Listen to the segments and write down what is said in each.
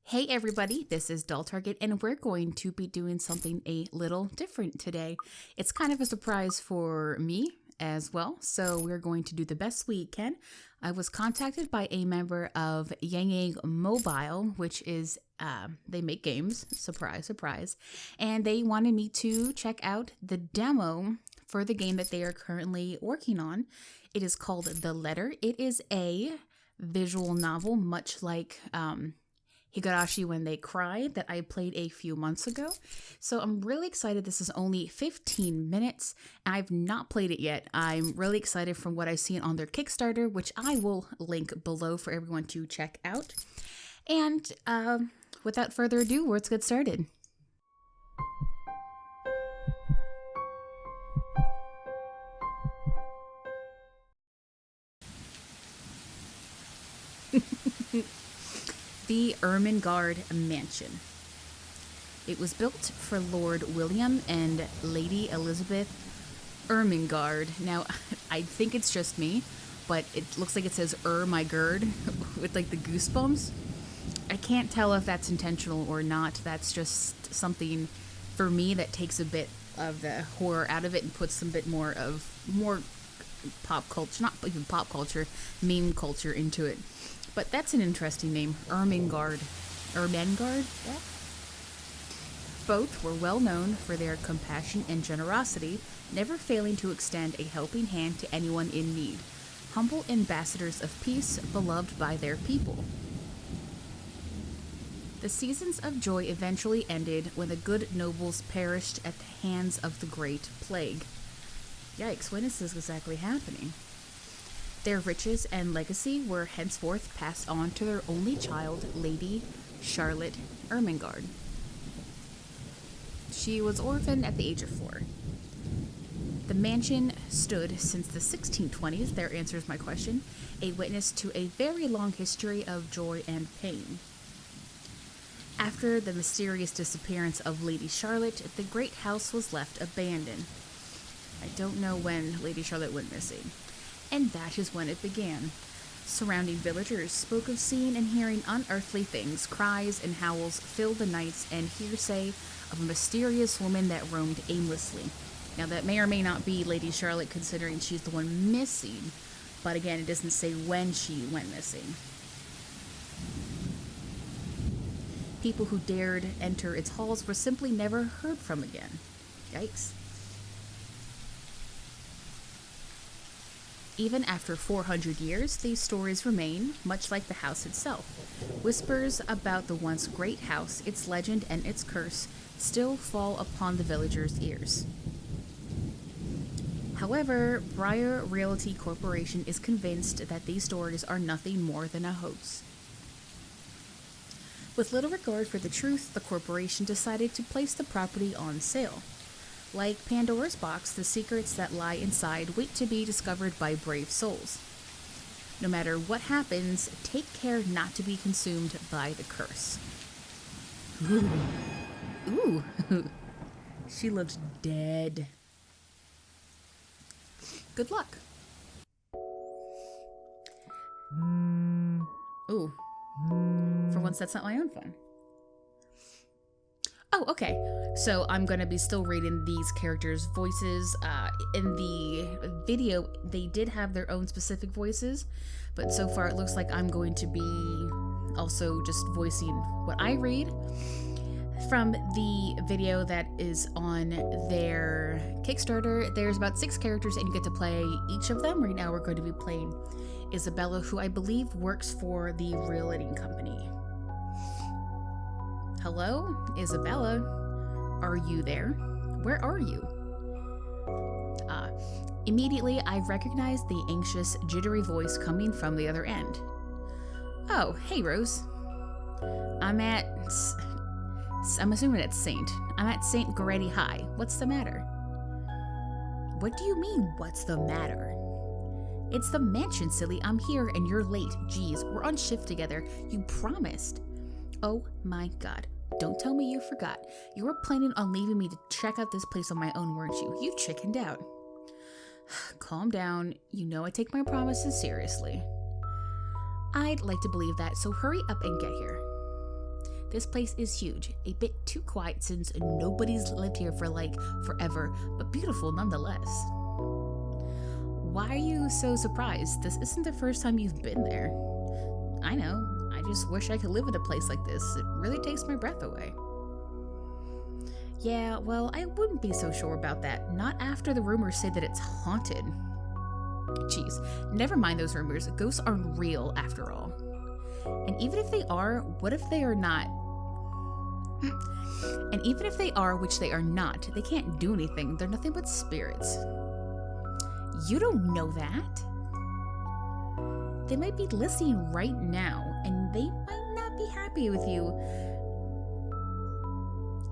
Hey everybody, this is Dull Target and we're going to be doing something a little different today. It's kind of a surprise for me as well, so we're going to do the best we can. I was contacted by a member of YangYang Mobile, which is, they make games, surprise, surprise, and they wanted me to check out the demo for the game that they are currently working on. It is called The Letter. It is a visual novel, much like, Higurashi When They Cry that I played a few months ago. So I'm really excited. This is only 15 minutes. I've not played it yet. I'm really excited from what I've seen on their Kickstarter, which I will link below for everyone to check out. And without further ado, let's get started. The Ermengarde Mansion. It was built for Lord William and Lady Elizabeth Ermengarde. Now, I think it's just me, but it looks like it says my gird with like the goosebumps. I can't tell if that's intentional or not. That's just something for me that takes a bit of the horror out of it and puts some bit more pop culture, not even pop culture, meme culture into it. But that's an interesting name, Ermengarde. Ermengarde? Yeah. Both were well known for their compassion and generosity, never failing to extend a helping hand to anyone in need. Humble ambassadors of peace, beloved by their people. The seasons of joy eventually ended when the good nobles perished at the hands of the Great Plague. Yikes, when is this exactly happening? Their riches and legacy were henceforth passed on to their only child, Lady Charlotte Ermengarde. She was orphaned at the age of 4. The mansion stood since the 1620s, there answers my question, a witness to a very long history of joy and pain. After the mysterious disappearance of Lady Charlotte, the great house was left abandoned. I don't know when Lady Charlotte went missing. And that is when it began. Surrounding villagers spoke of seeing and hearing unearthly things. Cries and howls filled the nights, and hearsay of a mysterious woman that roamed aimlessly. Now, that may or may not be Lady Charlotte, considering she's the one missing, but again, it doesn't say when she went missing. People who dared enter its halls were simply never heard from again. Yikes. Even after 400 years, these stories remain, much like the house itself. Whispers about the once great house, its legend, and its curse still fall upon the villagers' ears. However, Briar Realty Corporation is convinced that these stories are nothing more than a hoax. With little regard for the truth, the corporation decided to place the property on sale. Like Pandora's box, the secrets that lie inside wait to be discovered by brave souls. No matter what happens, take care not to be consumed by the curse. Ooh. Ooh. She looks dead. Good luck. Ooh. For once, that's not my own phone. Oh, okay. So I'm going to be still reading these characters' voices. In the video, they did have their own specific voices, but so far it looks like I'm going to be also just voicing what I read. From the video that is on their Kickstarter, there's about 6 characters and you get to play each of them. Right now we're going to be playing Isabella, who I believe works for the realty company. Hello, Isabella? Are you there? Where are you? Immediately, I recognized the anxious, jittery voice coming from the other end. Oh, hey, Rose. I'm assuming it's Saint. I'm at St. Goretti High. What's the matter? What do you mean, what's the matter? It's the mansion, silly. I'm here and you're late. Geez, we're on shift together. You promised. Oh my god. Don't tell me you forgot. You were planning on leaving me to check out this place on my own, weren't you? You chickened out. Calm down. You know I take my promises seriously. I'd like to believe that, so hurry up and get here. This place is huge, a bit too quiet since nobody's lived here for like forever, but beautiful nonetheless. Why are you so surprised? This isn't the first time you've been there. I know, I just wish I could live in a place like this. It really takes my breath away. Yeah, well, I wouldn't be so sure about that. Not after the rumors say that it's haunted. Jeez, never mind those rumors. Ghosts aren't real after all. And even if they are, what if they are not? And even if they are, which they are not, they can't do anything. They're nothing but spirits. You don't know that. They might be listening right now, and they might not be happy with you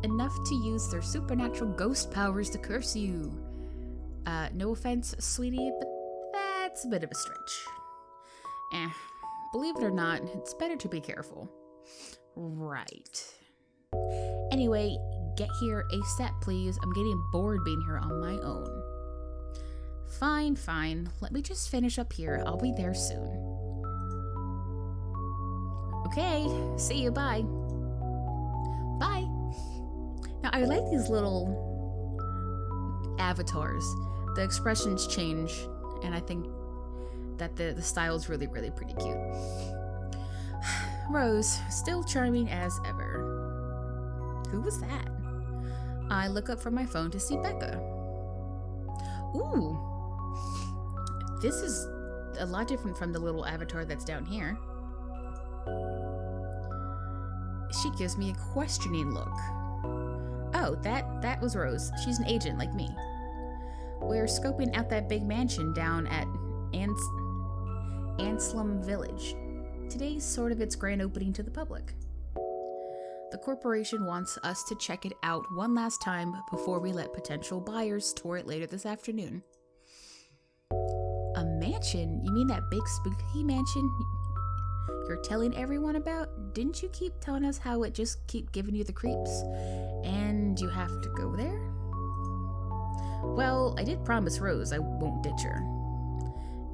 enough to use their supernatural ghost powers to curse you. No offense, sweetie, but that's a bit of a stretch. Believe it or not, it's better to be careful. Right. Anyway, get here ASAP, please. I'm getting bored being here on my own. Fine. Let me just finish up here. I'll be there soon. Okay, see you, bye. Bye. Now, I like these little avatars. The expressions change, and I think that the style is really, really pretty cute. Rose, still charming as ever. Who was that? I look up from my phone to see Becca. Ooh. This is a lot different from the little avatar that's down here. She gives me a questioning look. Oh, that was Rose. She's an agent like me. We're scoping out that big mansion down at Anslem Village. Today's sort of its grand opening to the public. The corporation wants us to check it out one last time before we let potential buyers tour it later this afternoon. A mansion? You mean that big spooky mansion you're telling everyone about? Didn't you keep telling us how it just keep giving you the creeps? And you have to go there? Well, I did promise Rose I won't ditch her.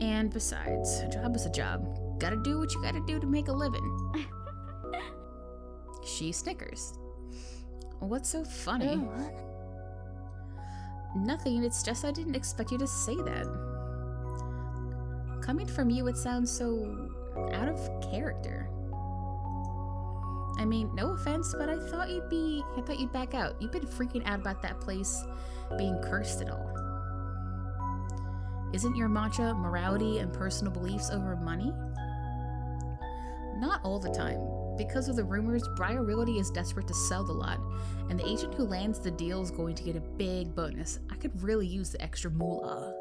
And besides, a job is a job. Gotta do what you gotta do to make a living. She snickers. What's so funny? Nothing, it's just I didn't expect you to say that. Coming from you, it sounds so out of character. I mean, no offense, but I thought you'd back out. You've been freaking out about that place being cursed and all. Isn't your mantra morality and personal beliefs over money? Not all the time. Because of the rumors, Briar Realty is desperate to sell the lot, and the agent who lands the deal is going to get a big bonus. I could really use the extra moolah.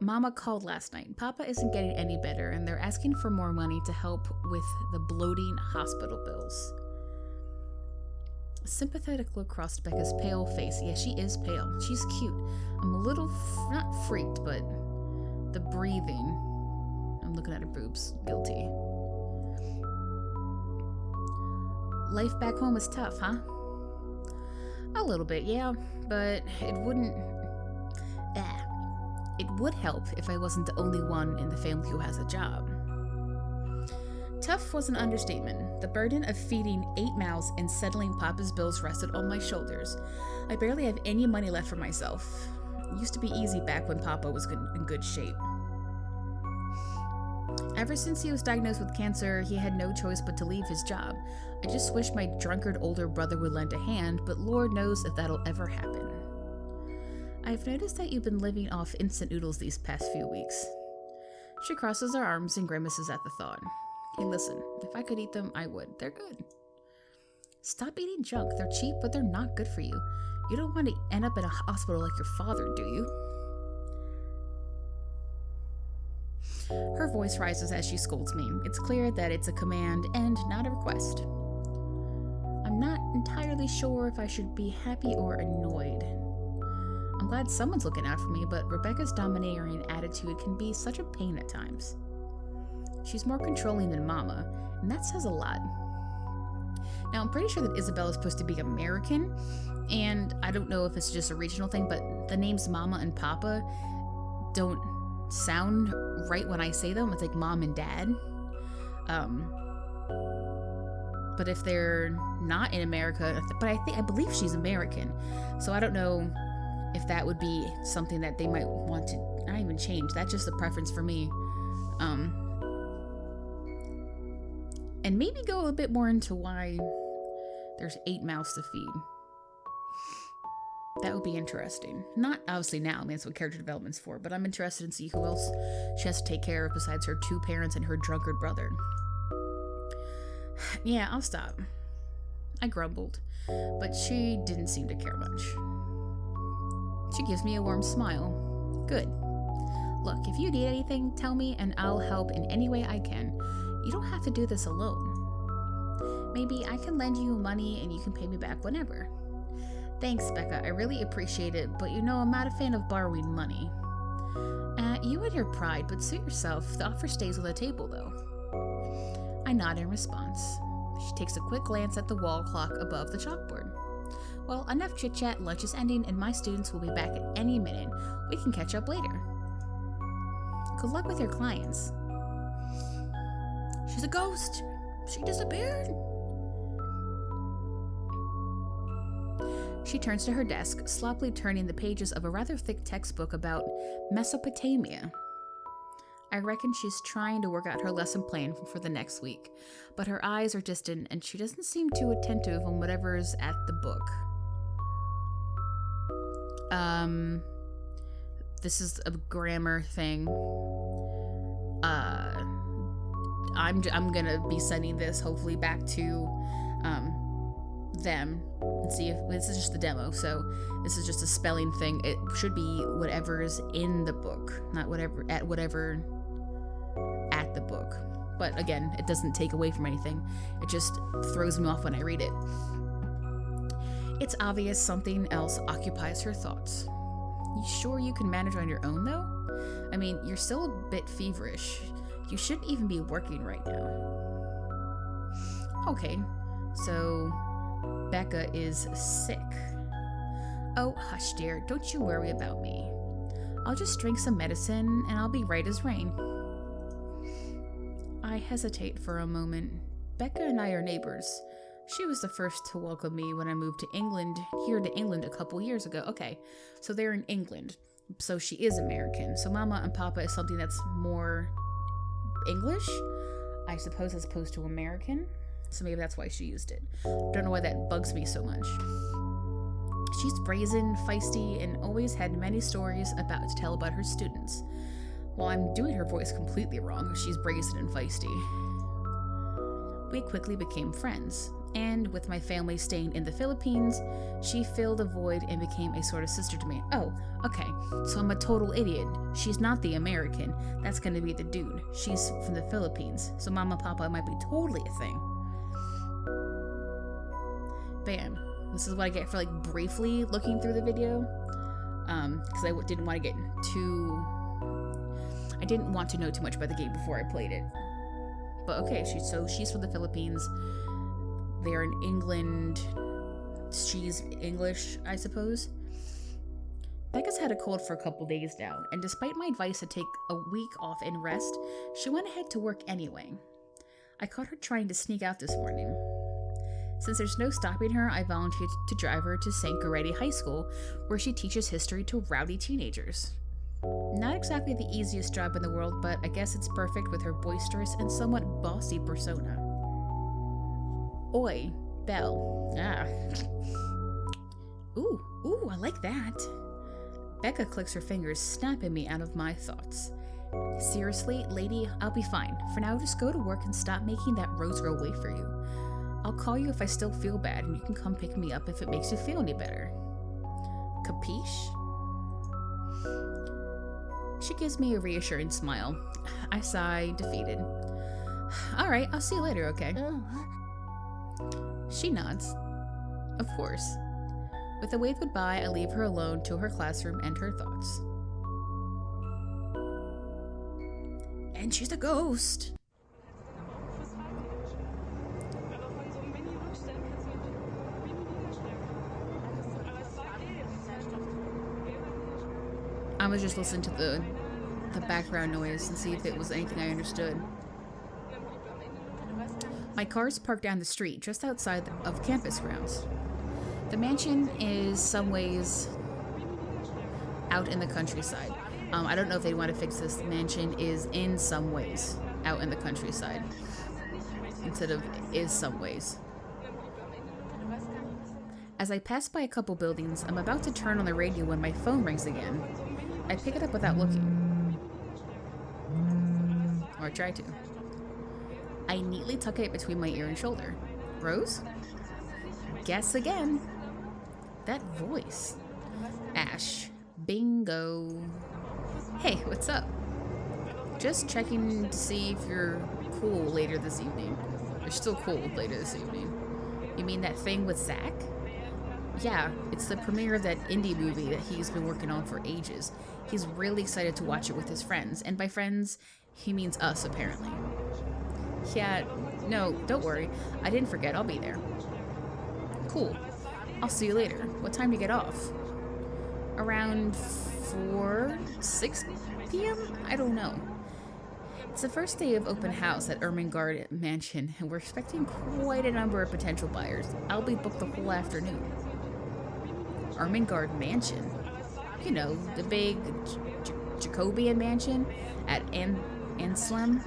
Mama called last night. Papa isn't getting any better, and they're asking for more money to help with the bloating hospital bills. A sympathetic look crossed Becca's pale face. Yeah, she is pale. She's cute. I'm a little, not freaked, but the breathing. I'm looking at her boobs. Guilty. Life back home is tough, huh? A little bit, yeah, but it would help if I wasn't the only one in the family who has a job. Tough was an understatement. The burden of feeding 8 mouths and settling Papa's bills rested on my shoulders. I barely have any money left for myself. It used to be easy back when Papa was in good shape. Ever since he was diagnosed with cancer, he had no choice but to leave his job. I just wish my drunkard older brother would lend a hand, but Lord knows if that'll ever happen. I've noticed that you've been living off instant noodles these past few weeks. She crosses her arms and grimaces at the thought. Hey, listen, if I could eat them, I would. They're good. Stop eating junk. They're cheap, but they're not good for you. You don't want to end up in a hospital like your father, do you? Her voice rises as she scolds me. It's clear that it's a command and not a request. I'm not entirely sure if I should be happy or annoyed. I'm glad someone's looking out for me, but Rebecca's domineering attitude can be such a pain at times. She's more controlling than Mama, and that says a lot. Now, I'm pretty sure that Isabel is supposed to be American, and I don't know if it's just a regional thing, but the names Mama and Papa don't sound right when I say them. It's like mom and dad. But if they're not in America, but I believe she's American, so I don't know if that would be something that they might want to not even change. That's just a preference for me. And maybe go a bit more into why there's 8 mouths to feed. That would be interesting. Not obviously now, I mean, that's what character development's for, but I'm interested in see who else she has to take care of besides her 2 parents and her drunkard brother. Yeah, I'll stop. I grumbled, but she didn't seem to care much. She gives me a warm smile. Good. Look, if you need anything, tell me and I'll help in any way I can. You don't have to do this alone. Maybe I can lend you money and you can pay me back whenever. Thanks, Becca. I really appreciate it, but you know I'm not a fan of borrowing money. You and your pride, but suit yourself. The offer stays on the table, though. I nod in response. She takes a quick glance at the wall clock above the chalkboard. Well, enough chit-chat, lunch is ending, and my students will be back at any minute. We can catch up later. Good luck with your clients. She's a ghost. She disappeared. She turns to her desk, sloppily turning the pages of a rather thick textbook about Mesopotamia. I reckon she's trying to work out her lesson plan for the next week, but her eyes are distant and she doesn't seem too attentive on whatever's at the book. This is a grammar thing. I'm gonna be sending this hopefully back to them and see if this is just the demo, so this is just a spelling thing. It should be whatever's in the book, not whatever at the book. But again, it doesn't take away from anything. It just throws me off when I read it. It's obvious something else occupies her thoughts. You sure you can manage on your own, though? I mean, you're still a bit feverish. You shouldn't even be working right now. Okay, so Becca is sick. Oh, hush, dear. Don't you worry about me. I'll just drink some medicine and I'll be right as rain. I hesitate for a moment. Becca and I are neighbors. She was the first to welcome me when I moved to England, here to England a couple years ago. Okay, so they're in England. So she is American. So Mama and Papa is something that's more English, I suppose, as opposed to American. So maybe that's why she used it. Don't know why that bugs me so much. She's brazen, feisty, and always had many stories to tell about her students. Well, I'm doing her voice completely wrong. She's brazen and feisty. We quickly became friends, and with my family staying in the Philippines, she filled a void and became a sort of sister to me. Oh, okay, so I'm a total idiot. She's not the American. That's gonna be the dude. She's from the Philippines, so Mama Papa might be totally a thing. Bam. This is what I get for, like, briefly looking through the video, because I didn't want to get I didn't want to know too much about the game before I played it. But okay, she's from the Philippines. They're in England. She's English, I suppose. Becca's had a cold for a couple days now, and despite my advice to take a week off and rest, she went ahead to work anyway. I caught her trying to sneak out this morning. Since there's no stopping her, I volunteered to drive her to St. Goretti High School, where she teaches history to rowdy teenagers. Not exactly the easiest job in the world, but I guess it's perfect with her boisterous and somewhat bossy persona. Oi, Belle. Ah. Ooh, I like that. Becca clicks her fingers, snapping me out of my thoughts. Seriously, lady, I'll be fine. For now, just go to work and stop making that rose girl wait for you. I'll call you if I still feel bad, and you can come pick me up if it makes you feel any better. Capiche? She gives me a reassuring smile. I sigh, defeated. Alright, I'll see you later, okay? She nods. Of course. With a wave goodbye, I leave her alone to her classroom and her thoughts. And she's a ghost! I was just listening to the the background noise and see if it was anything I understood. My car's parked down the street, just outside of campus grounds. The mansion is some ways out in the countryside. I don't know if they want to fix this. The mansion is in some ways out in the countryside instead of is some ways. As I pass by a couple buildings, I'm about to turn on the radio when my phone rings again. I pick it up without looking. Or try to. I neatly tuck it between my ear and shoulder. Rose? Guess again. That voice. Ash. Bingo. Hey, what's up? Just checking to see if you're cool later this evening. You're still cool later this evening. You mean that thing with Zach? Yeah, it's the premiere of that indie movie that he's been working on for ages. He's really excited to watch it with his friends, and by friends, he means us, apparently. Yeah, no, don't worry. I didn't forget, I'll be there. Cool. I'll see you later. What time do you get off? Around 6 p.m.? I don't know. It's the first day of open house at Ermengarde Mansion, and we're expecting quite a number of potential buyers. I'll be booked the whole afternoon. Ermengarde Mansion? You know, the big Jacobian mansion at Anslem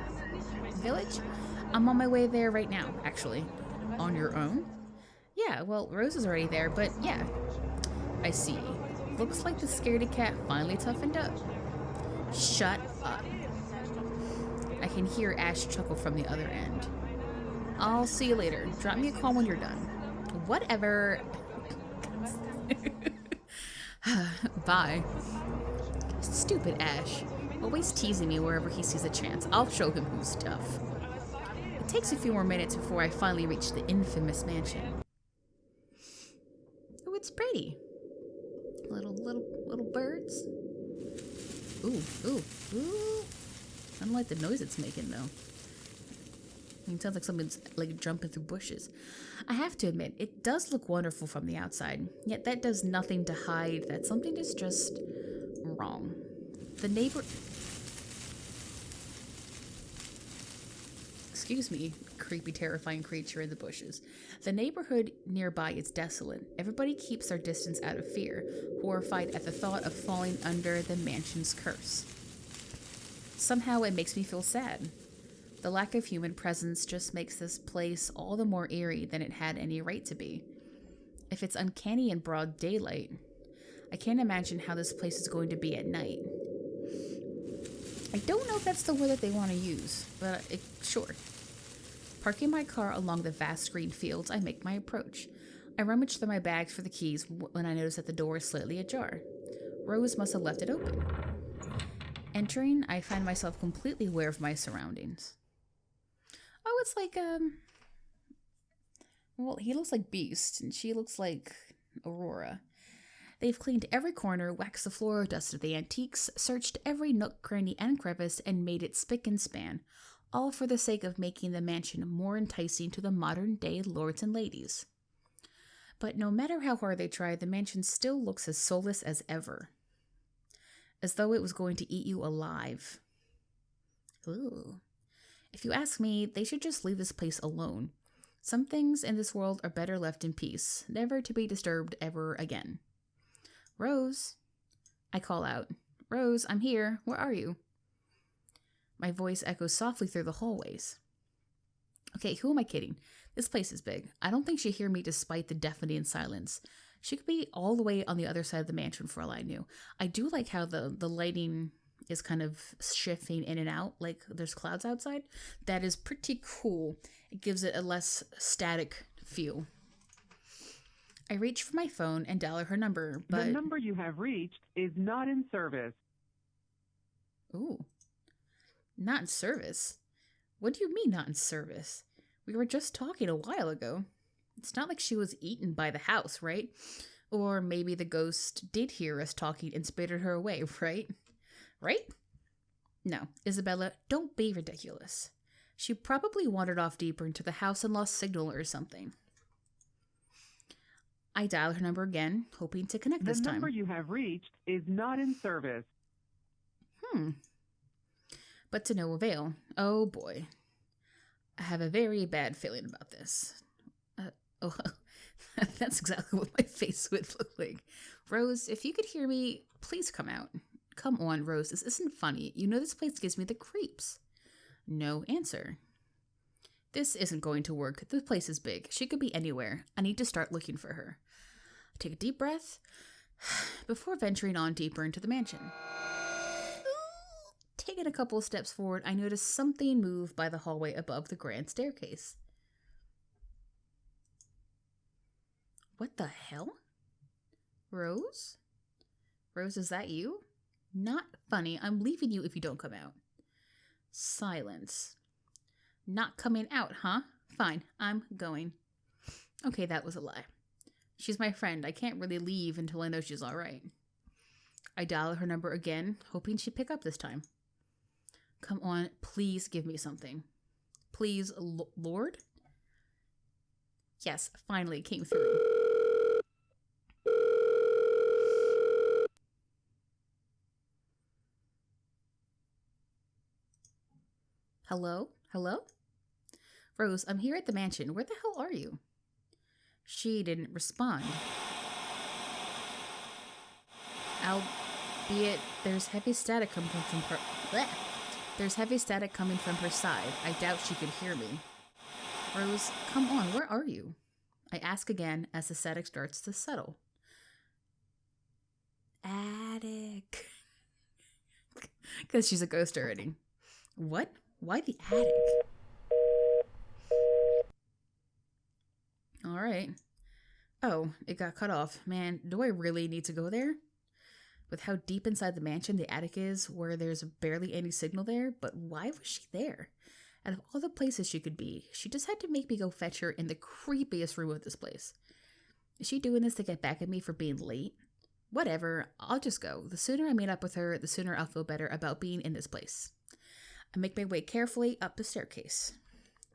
Village? I'm on my way there right now, actually. On your own? Yeah, well, Rose is already there, but yeah. I see. Looks like the scaredy cat finally toughened up. Shut up. I can hear Ash chuckle from the other end. I'll see you later. Drop me a call when you're done. Whatever. Bye. Stupid Ash. Always teasing me wherever he sees a chance. I'll show him who's tough. It takes a few more minutes before I finally reach the infamous mansion. Oh, it's pretty. Little birds. Ooh, ooh, ooh. I don't like the noise it's making, though. I mean, it sounds like something's like jumping through bushes. I have to admit, it does look wonderful from the outside, yet that does nothing to hide that something is just wrong. The neighbor... Excuse me, creepy, terrifying creature in the bushes. The neighborhood nearby is desolate. Everybody keeps their distance out of fear, horrified at the thought of falling under the mansion's curse. Somehow it makes me feel sad. The lack of human presence just makes this place all the more eerie than it had any right to be. If it's uncanny in broad daylight, I can't imagine how this place is going to be at night. I don't know if that's the word that they want to use, but sure. Parking my car along the vast green fields, I make my approach. I rummage through my bags for the keys when I notice that the door is slightly ajar. Rose must have left it open. Entering, I find myself completely aware of my surroundings. Oh, it's like, well, he looks like Beast, and she looks like Aurora. They've cleaned every corner, waxed the floor, dusted the antiques, searched every nook, cranny, and crevice, and made it spick and span, all for the sake of making the mansion more enticing to the modern-day lords and ladies. But no matter how hard they try, the mansion still looks as soulless as ever. As though it was going to eat you alive. Ooh. If you ask me, they should just leave this place alone. Some things in this world are better left in peace, never to be disturbed ever again. Rose, I call out. Rose, I'm here. Where are you? My voice echoes softly through the hallways. Okay, who am I kidding? This place is big. I don't think she'd hear me despite the deafening silence. She could be all the way on the other side of the mansion for all I knew. I do like how the lighting is kind of shifting in and out, like there's clouds outside. That is pretty cool. It gives it a less static feel. I reach for my phone and dial her number, but... The number you have reached is not in service. Ooh. Not in service? What do you mean not in service? We were just talking a while ago. It's not like she was eaten by the house, right? Or maybe the ghost did hear us talking and spirited her away, right? Right? No, Isabella, don't be ridiculous. She probably wandered off deeper into the house and lost signal or something. I dial her number again, hoping to connect this time. The number you have reached is not in service. but to no avail. Oh boy. I have a very bad feeling about this. Oh, that's exactly what my face would look like. Rose, if you could hear me, please come out. Come on, Rose, this isn't funny. You know this place gives me the creeps. No answer. This isn't going to work. This place is big. She could be anywhere. I need to start looking for her. Take a deep breath before venturing on deeper into the mansion. Taking a couple of steps forward, I notice something move by the hallway above the grand staircase. What the hell? Rose? Rose, is that you? Not funny. I'm leaving you if you don't come out. Silence. Not coming out, huh? Fine, I'm going. Okay, that was a lie. She's my friend. I can't really leave until I know she's all right. I dial her number again, hoping she'd pick up this time. Come on, please give me something. Please, Lord? Yes, finally came through. Hello? Hello? Rose, I'm here at the mansion. Where the hell are you? She didn't respond. Albeit there's heavy static coming from her. Bleh. There's heavy static coming from her side. I doubt she could hear me. Rose, come on, where are you? I ask again as the static starts to settle. Attic. Because she's a ghost already. What? Why the attic? Alright. Oh, it got cut off. Man, do I really need to go there? With how deep inside the mansion the attic is, where there's barely any signal there, but why was she there? Out of all the places she could be, she just had to make me go fetch her in the creepiest room of this place. Is she doing this to get back at me for being late? Whatever, I'll just go. The sooner I meet up with her, the sooner I'll feel better about being in this place. I make my way carefully up the staircase.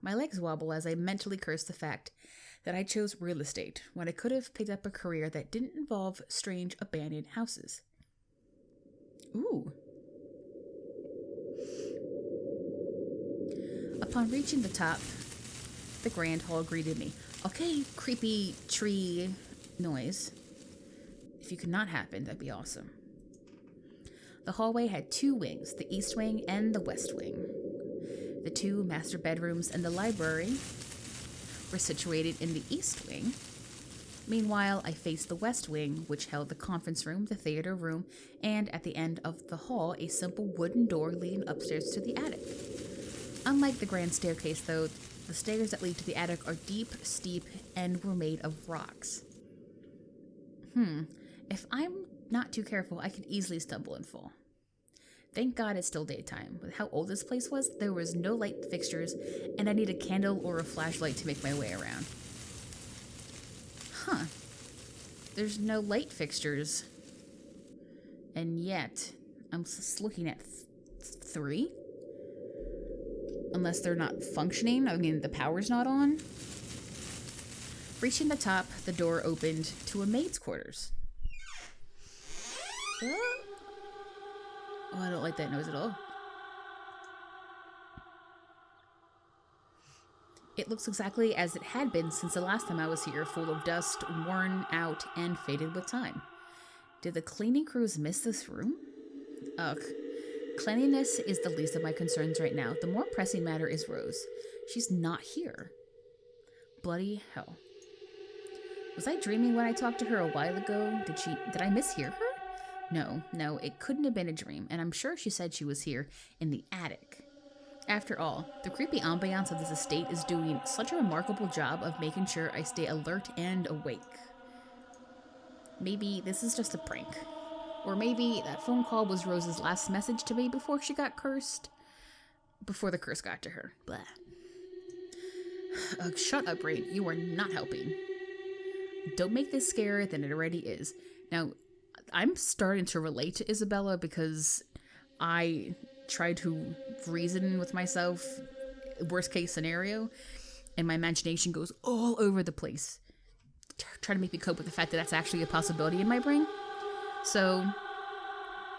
My legs wobble as I mentally curse the fact that I chose real estate when I could have picked up a career that didn't involve strange abandoned houses. Ooh. Upon reaching the top, the grand hall greeted me. Okay, creepy tree noise. If you could not happen, that'd be awesome. The hallway had two wings, the east wing and the west wing. The two master bedrooms and the library were situated in the east wing. Meanwhile, I faced the west wing, which held the conference room, the theater room, and at the end of the hall, a simple wooden door leading upstairs to the attic. Unlike the grand staircase, though, the stairs that lead to the attic are deep, steep, and were made of rocks. If I'm not too careful, I could easily stumble and fall. Thank God it's still daytime. With how old this place was, there was no light fixtures, and I need a candle or a flashlight to make my way around. Huh. There's no light fixtures. And yet, I'm just looking at 3? Unless they're not functioning. I mean, the power's not on. Reaching the top, the door opened to a maid's quarters. Oh, I don't like that noise at all. It looks exactly as it had been since the last time I was here, full of dust, worn out, and faded with time. Did the cleaning crews miss this room? Ugh. Cleanliness is the least of my concerns right now. The more pressing matter is Rose. She's not here. Bloody hell. Was I dreaming when I talked to her a while ago? Did I mishear her? No, it couldn't have been a dream, and I'm sure she said she was here in the attic. After all, the creepy ambiance of this estate is doing such a remarkable job of making sure I stay alert and awake. Maybe this is just a prank. Or maybe that phone call was Rose's last message to me before she got cursed. Before the curse got to her. Blah. Shut up, Rain. You are not helping. Don't make this scarier than it already is. Now, I'm starting to relate to Isabella because I tried to reason with myself, worst case scenario, and my imagination goes all over the place. Trying to make me cope with the fact that that's actually a possibility in my brain. So,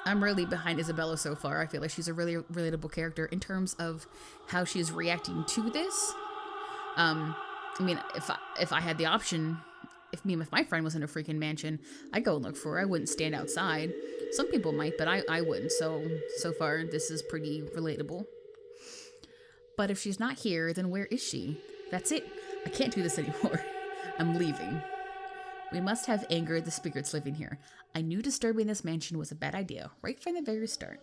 I'm really behind Isabella so far. I feel like she's a really relatable character in terms of how she's reacting to this. I mean, if I had the option, if my friend was in a freaking mansion, I'd go and look for her. I wouldn't stand outside. Some people might, but I wouldn't. So far, this is pretty relatable. But if she's not here, then where is she? That's it. I can't do this anymore. I'm leaving. We must have angered the spirits living here. I knew disturbing this mansion was a bad idea, right from the very start.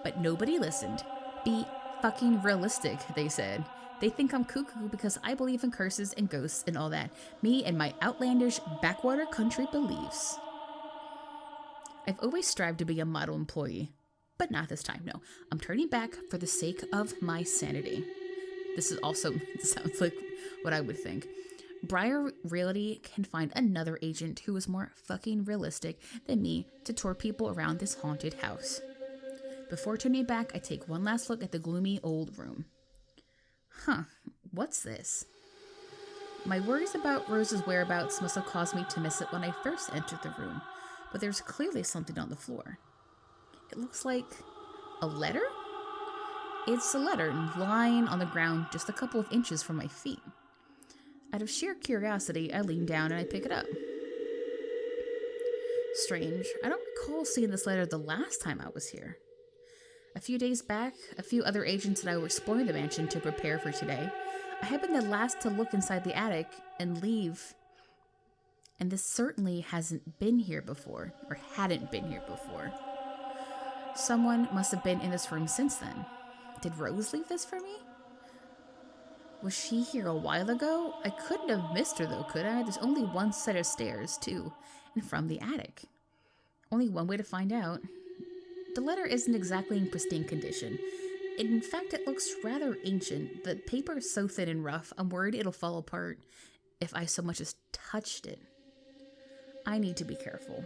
But nobody listened. Be fucking realistic, they said. They think I'm cuckoo because I believe in curses and ghosts and all that. Me and my outlandish backwater country beliefs. I've always strived to be a model employee. But not this time, no. I'm turning back for the sake of my sanity. This is also, sounds like what I would think. Briar Realty can find another agent who is more fucking realistic than me to tour people around this haunted house. Before turning back, I take one last look at the gloomy old room. Huh, what's this? My worries about Rose's whereabouts must have caused me to miss it when I first entered the room, but there's clearly something on the floor. It looks like a letter? It's a letter lying on the ground just a couple of inches from my feet. Out of sheer curiosity, I lean down and I pick it up. Strange. I don't recall seeing this letter the last time I was here. A few days back, a few other agents and I were exploring the mansion to prepare for today. I had been the last to look inside the attic and leave. And this certainly hasn't been here before, or hadn't been here before. Someone must have been in this room since then. Did Rose leave this for me? Was she here a while ago? I couldn't have missed her though, could I? There's only one set of stairs, too, and from the attic. Only one way to find out. The letter isn't exactly in pristine condition. In fact, it looks rather ancient. The paper is so thin and rough, I'm worried it'll fall apart if I so much as touched it. I need to be careful.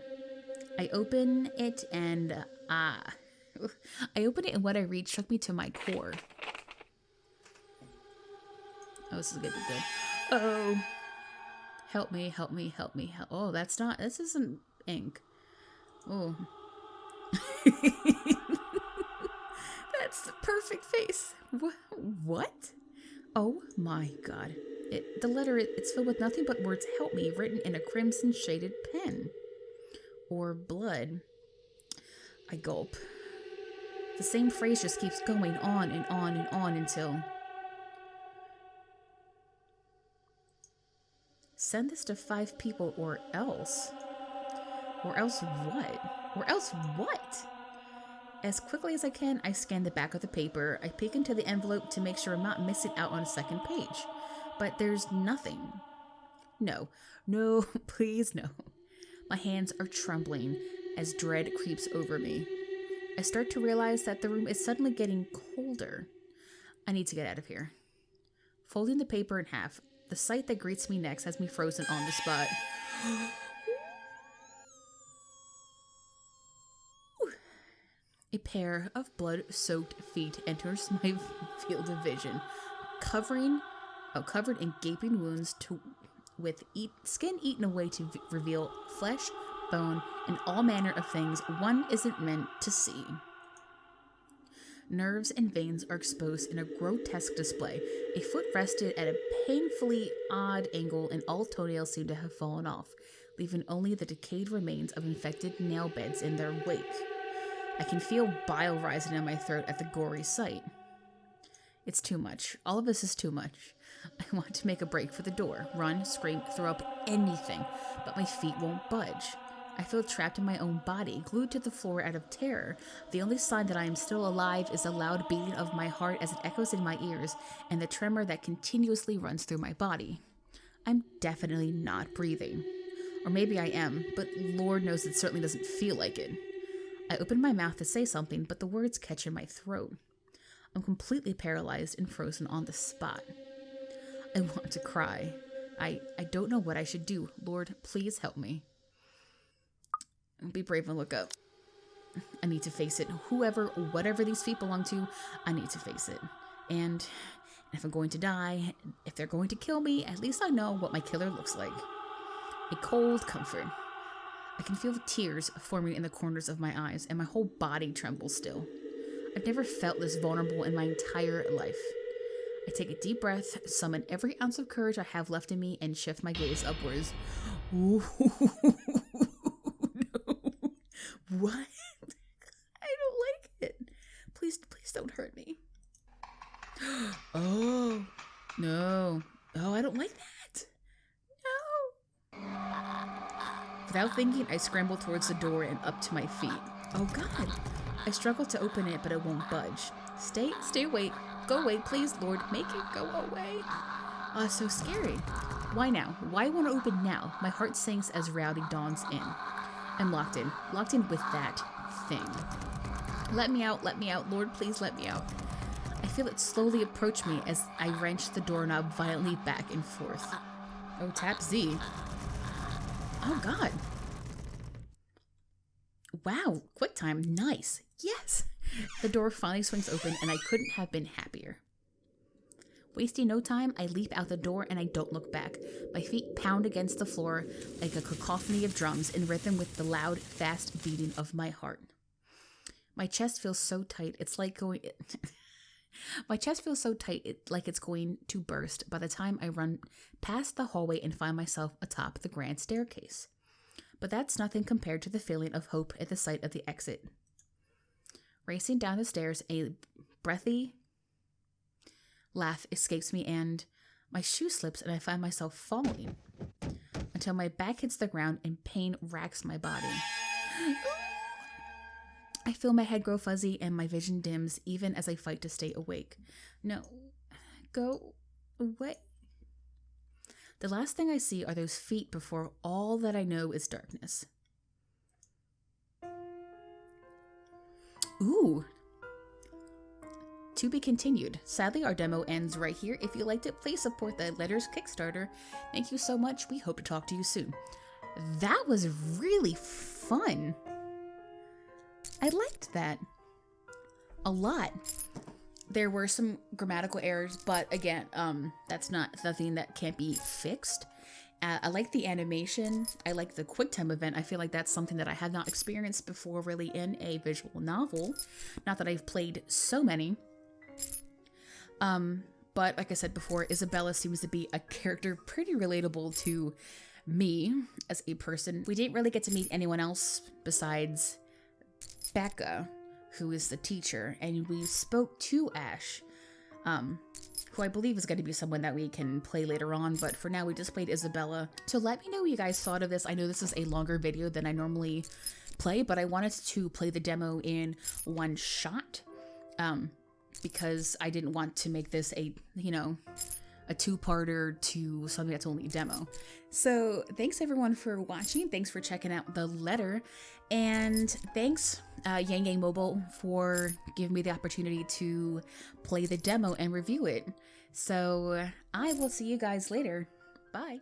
I open it and, what I read struck me to my core. Oh, this is gonna be good. Oh, help me, help me, help me. Oh, this isn't ink. Oh. That's the perfect face. What? Oh my god. The letter, it's filled with nothing but words, help me, written in a crimson shaded pen. Or blood. I gulp. The same phrase just keeps going on and on and on until... Send this to 5 people or else. Or else what? Or else what? As quickly as I can, I scan the back of the paper. I peek into the envelope to make sure I'm not missing out on a second page. But there's nothing. No, please no. My hands are trembling as dread creeps over me. I start to realize that the room is suddenly getting colder. I need to get out of here. Folding the paper in half, the sight that greets me next has me frozen on the spot. A pair of blood-soaked feet enters my field of vision, covered in gaping wounds with skin eaten away to reveal flesh, bone, and all manner of things one isn't meant to see. Nerves and veins are exposed in a grotesque display. A foot rested at a painfully odd angle, and all toenails seem to have fallen off, leaving only the decayed remains of infected nail beds in their wake. I can feel bile rising in my throat at the gory sight. It's too much. All of this is too much. I want to make a break for the door, run, scream, throw up anything, but my feet won't budge. I feel trapped in my own body, glued to the floor out of terror. The only sign that I am still alive is the loud beating of my heart as it echoes in my ears, and the tremor that continuously runs through my body. I'm definitely not breathing. Or maybe I am, but Lord knows it certainly doesn't feel like it. I open my mouth to say something, but the words catch in my throat. I'm completely paralyzed and frozen on the spot. I want to cry. I don't know what I should do. Lord, please help me. Be brave and look up. I need to face it. Whatever these feet belong to, I need to face it. And if I'm going to die, if they're going to kill me, at least I know what my killer looks like. A cold comfort. I can feel the tears forming in the corners of my eyes, and my whole body trembles still. I've never felt this vulnerable in my entire life. I take a deep breath, summon every ounce of courage I have left in me, and shift my gaze upwards. Ooh, no. What? I don't like it. Please don't hurt me. Oh, no. Oh, I don't like that. No. Without thinking, I scramble towards the door and up to my feet. Oh, God. I struggle to open it, but it won't budge. Stay away. Go away, please, Lord. Make it go away. Oh, so scary. Why now? Why won't it open now? My heart sinks as reality dawns in. I'm locked in with that thing. Let me out, Lord, please let me out. I feel it slowly approach me as I wrench the doorknob violently back and forth. Oh, tap Z. Oh, God. Wow, quick time, nice. Yes. The door finally swings open and I couldn't have been happier. Wasting no time, I leap out the door and I don't look back. My feet pound against the floor like a cacophony of drums in rhythm with the loud, fast beating of my heart. My chest feels so tight, it's like going... My chest feels so tight, like it's going to burst by the time I run past the hallway and find myself atop the grand staircase. But that's nothing compared to the feeling of hope at the sight of the exit. Racing down the stairs, a breathy laugh escapes me and my shoe slips and I find myself falling until my back hits the ground and pain racks my body. I feel my head grow fuzzy and my vision dims even as I fight to stay awake. No, go away. The last thing I see are those feet before all that I know is darkness. Ooh. To be continued. Sadly, our demo ends right here. If you liked it, please support the Letters Kickstarter. Thank you so much. We hope to talk to you soon. That was really fun. I liked that a lot. There were some grammatical errors, but again, that's not something that can't be fixed. I like the animation. I like the QuickTime event. I feel like that's something that I had not experienced before really in a visual novel. Not that I've played so many. But like I said before, Isabella seems to be a character pretty relatable to me as a person. We didn't really get to meet anyone else besides Becca, who is the teacher, and we spoke to Ash, who I believe is going to be someone that we can play later on, but for now we just played Isabella. So let me know what you guys thought of this. I know this is a longer video than I normally play, but I wanted to play the demo in one shot, because I didn't want to make this a two-parter to something that's only a demo. So thanks everyone for watching. Thanks for checking out the letter. And thanks YangYang Mobile for giving me the opportunity to play the demo and review it. So I will see you guys later. Bye.